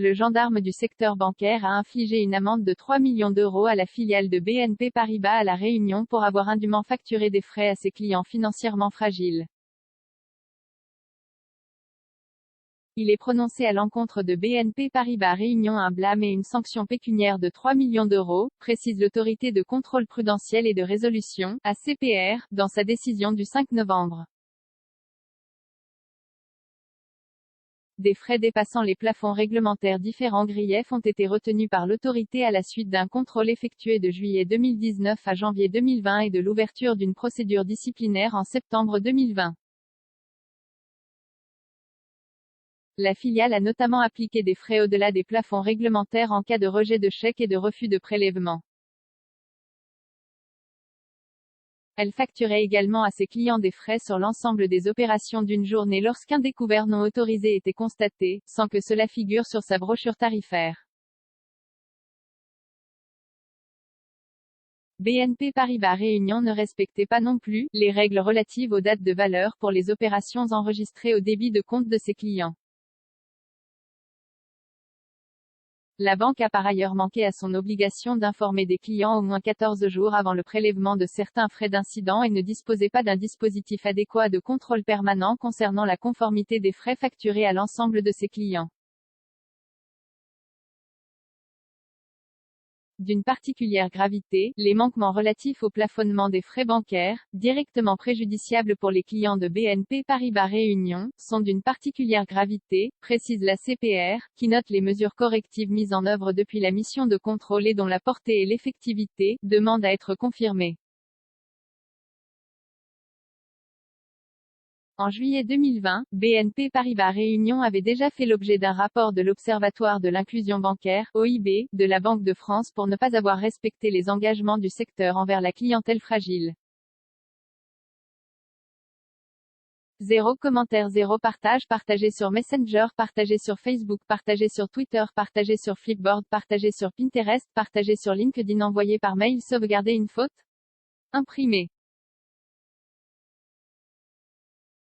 le gendarme du secteur bancaire a infligé une amende de 3 millions d'euros à la filiale de BNP Paribas à La Réunion pour avoir indûment facturé des frais à ses clients financièrement fragiles. Il est prononcé à l'encontre de BNP Paribas Réunion un blâme et une sanction pécuniaire de 3 millions d'euros, précise l'autorité de contrôle prudentiel et de résolution, ACPR, dans sa décision du 5 novembre. Des frais dépassant les plafonds réglementaires différents griefs ont été retenus par l'autorité à la suite d'un contrôle effectué de juillet 2019 à janvier 2020 et de l'ouverture d'une procédure disciplinaire en septembre 2020. La filiale a notamment appliqué des frais au-delà des plafonds réglementaires en cas de rejet de chèque et de refus de prélèvement. Elle facturait également à ses clients des frais sur l'ensemble des opérations d'une journée lorsqu'un découvert non autorisé était constaté, sans que cela figure sur sa brochure tarifaire. BNP Paribas Réunion ne respectait pas non plus les règles relatives aux dates de valeur pour les opérations enregistrées au débit de compte de ses clients. La banque a par ailleurs manqué à son obligation d'informer des clients au moins 14 jours avant le prélèvement de certains frais d'incident et ne disposait pas d'un dispositif adéquat de contrôle permanent concernant la conformité des frais facturés à l'ensemble de ses clients. D'une particulière gravité, les manquements relatifs au plafonnement des frais bancaires, directement préjudiciables pour les clients de BNP Paribas Réunion, sont d'une particulière gravité, précise la CPR, qui note les mesures correctives mises en œuvre depuis la mission de contrôle et dont la portée et l'effectivité demandent à être confirmées. En juillet 2020, BNP Paribas Réunion avait déjà fait l'objet d'un rapport de l'Observatoire de l'inclusion bancaire, OIB, de la Banque de France pour ne pas avoir respecté les engagements du secteur envers la clientèle fragile. 0 commentaire 0 partage partagé sur Messenger partagé sur Facebook partagé sur Twitter partagé sur Flipboard partagé sur Pinterest partagé sur LinkedIn envoyé par mail sauvegarder une faute imprimé